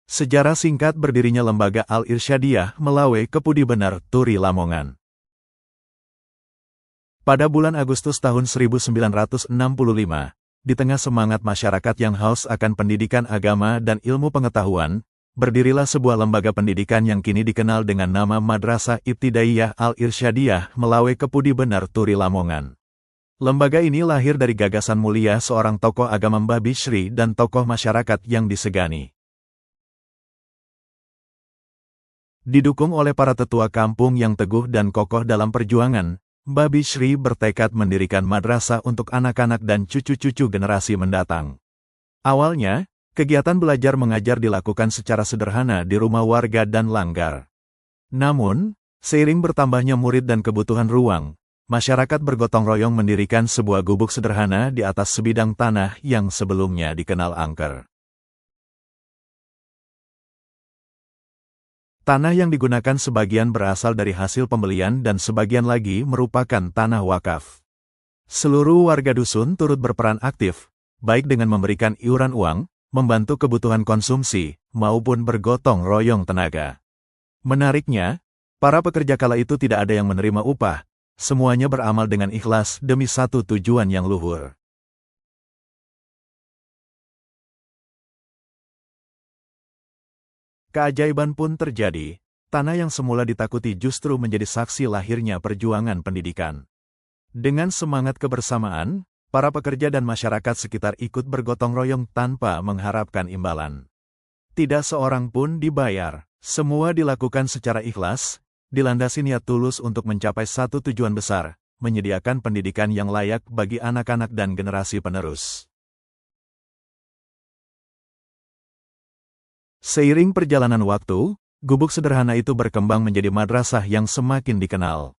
Sejarah singkat berdirinya Lembaga Al-Irsyadiyah Melawe Kepudi Benar, Turi Lamongan. Pada bulan Agustus tahun 1965, di tengah semangat masyarakat yang haus akan pendidikan agama dan ilmu pengetahuan, berdirilah sebuah lembaga pendidikan yang kini dikenal dengan nama Madrasah Ibtidaiyah Al-Irsyadiyah Melawe Kepudi Benar, Turi Lamongan. Lembaga ini lahir dari gagasan mulia seorang tokoh agama Mbah Bishri dan tokoh masyarakat yang disegani. Didukung oleh para tetua kampung yang teguh dan kokoh dalam perjuangan, Mbah Bishri bertekad mendirikan madrasah untuk anak-anak dan cucu-cucu generasi mendatang. Awalnya, kegiatan belajar mengajar dilakukan secara sederhana di rumah warga dan langgar. Namun, seiring bertambahnya murid dan kebutuhan ruang, masyarakat bergotong royong mendirikan sebuah gubuk sederhana di atas sebidang tanah yang sebelumnya dikenal angker. Tanah yang digunakan sebagian berasal dari hasil pembelian dan sebagian lagi merupakan tanah wakaf. Seluruh warga dusun turut berperan aktif, baik dengan memberikan iuran uang, membantu kebutuhan konsumsi, maupun bergotong royong tenaga. Menariknya, para pekerja kala itu tidak ada yang menerima upah, semuanya beramal dengan ikhlas demi satu tujuan yang luhur. Keajaiban pun terjadi, tanah yang semula ditakuti justru menjadi saksi lahirnya perjuangan pendidikan. Dengan semangat kebersamaan, para pekerja dan masyarakat sekitar ikut bergotong royong tanpa mengharapkan imbalan. Tidak seorang pun dibayar, semua dilakukan secara ikhlas, dilandasi niat tulus untuk mencapai satu tujuan besar, menyediakan pendidikan yang layak bagi anak-anak dan generasi penerus. Seiring perjalanan waktu, gubuk sederhana itu berkembang menjadi madrasah yang semakin dikenal.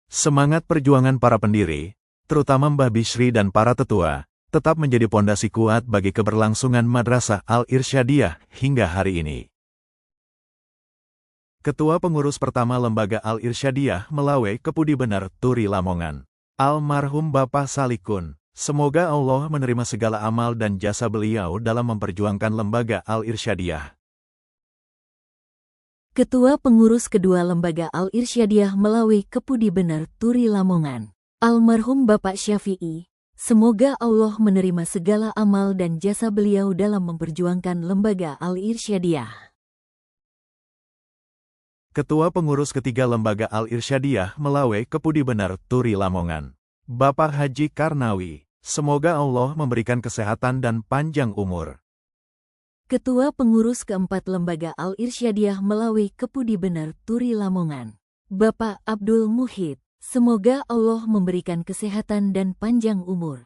Semangat perjuangan para pendiri, terutama Mbah Bishri dan para tetua, tetap menjadi pondasi kuat bagi keberlangsungan Madrasah Al-Irsyadiyah hingga hari ini. Ketua pengurus pertama Lembaga Al-Irsyadiyah Melawe Kepudi Benar, Turi Lamongan, Almarhum Bapak Salikun. Semoga Allah menerima segala amal dan jasa beliau dalam memperjuangkan Lembaga Al-Irsyadiyah. Ketua Pengurus Kedua Lembaga Al-Irsyadiyah Melawe Kepudi Benar, Turi Lamongan, Almarhum Bapak Syafi'i. Semoga Allah menerima segala amal dan jasa beliau dalam memperjuangkan Lembaga Al-Irsyadiyah. Ketua Pengurus Ketiga Lembaga Al-Irsyadiyah Melawe Kepudi Benar, Turi Lamongan, Bapak Haji Karnawi. Semoga Allah memberikan kesehatan dan panjang umur. Ketua Pengurus Keempat Lembaga Al-Irsyadiyah Melawe Kepudi Benar, Turi Lamongan, Bapak Abdul Muhid. Semoga Allah memberikan kesehatan dan panjang umur.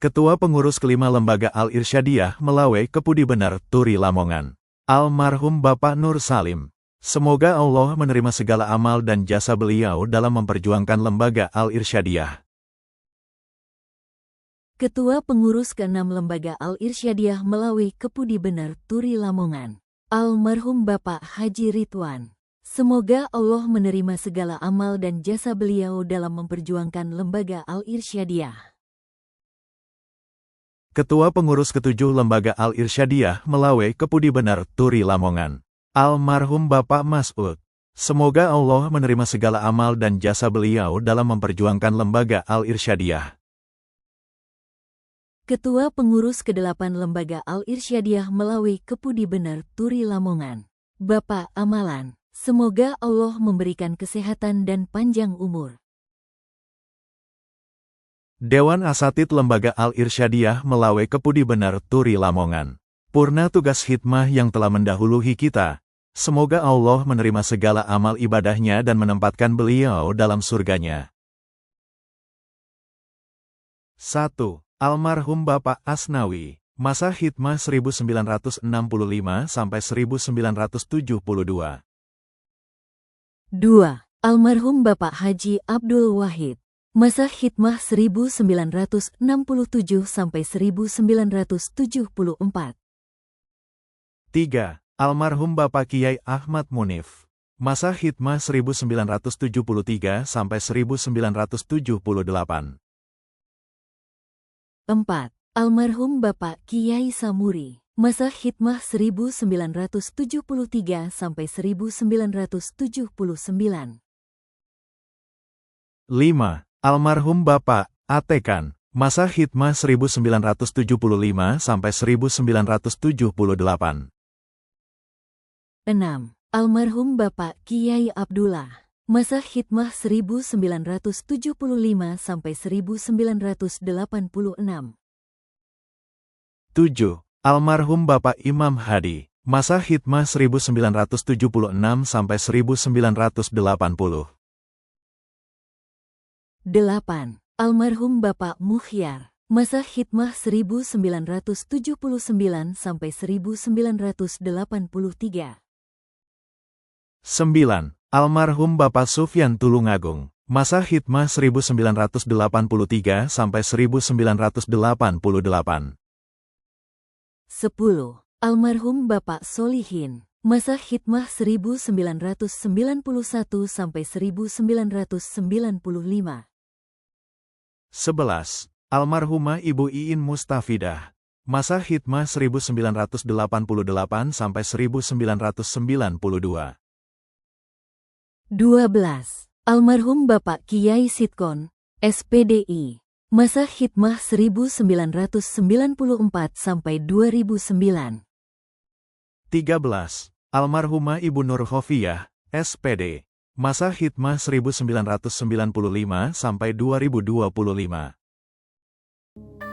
Ketua Pengurus Kelima Lembaga Al-Irsyadiyah Melawe Kepudi Benar, Turi Lamongan, Almarhum Bapak Nur Salim. Semoga Allah menerima segala amal dan jasa beliau dalam memperjuangkan Lembaga Al-Irsyadiyah. Ketua Pengurus Keenam Lembaga Al-Irsyadiyah Melawe Kepudi Benar, Turi Lamongan, Almarhum Bapak Haji Ridwan. Semoga Allah menerima segala amal dan jasa beliau dalam memperjuangkan Lembaga Al-Irsyadiyah. Ketua Pengurus Ketujuh Lembaga Al-Irsyadiyah Melawe Kepudi Benar, Turi Lamongan, Almarhum Bapak Mas'ud. Semoga Allah menerima segala amal dan jasa beliau dalam memperjuangkan Lembaga Al-Irsyadiyah. Ketua Pengurus Kedelapan Lembaga Al-Irsyadiyah Melawe Kepudi Benar, Turi Lamongan, Bapak Amalan. Semoga Allah memberikan kesehatan dan panjang umur. Dewan Asatid Lembaga Al-Irsyadiyah Melawe Kepudi Benar, Turi Lamongan, purna tugas khidmah yang telah mendahului kita. Semoga Allah menerima segala amal ibadahnya dan menempatkan beliau dalam surganya. 1. Almarhum Bapak Asnawi, masa khidmah 1965 sampai 1972. 2. Almarhum Bapak Haji Abdul Wahid, masa khidmah 1967 sampai 1974. 3. Almarhum Bapak Kiai Ahmad Munif, masa khidmah 1973 sampai 1978. 4. Almarhum Bapak Kiai Samuri, Masa khidmah 1973 sampai 1979. 5. Almarhum Bapak Atekan, masa khidmah 1975 sampai 1978. 6. Almarhum Bapak Kiai Abdullah, masa khidmah 1975 sampai 1986. 7. Almarhum Bapak Imam Hadi, masa khidmah 1976 sampai 1980. 8. Almarhum Bapak Mukhyar, masa khidmah 1979 sampai 1983. 9. Almarhum Bapak Sufyan Tulungagung, masa khidmah 1983 sampai 1988. 10. Almarhum Bapak Solihin, masa khidmah 1991 sampai 1995. 11. Almarhumah Ibu Iin Mustafidah, masa khidmah 1988 sampai 1992. 12. Almarhum Bapak Kiai Sitkon, SPDI, masa khidmah 1994 sampai 2009. 13. Almarhumah Ibu Nur Khofiyah, SPD, masa khidmah 1995 sampai 2025.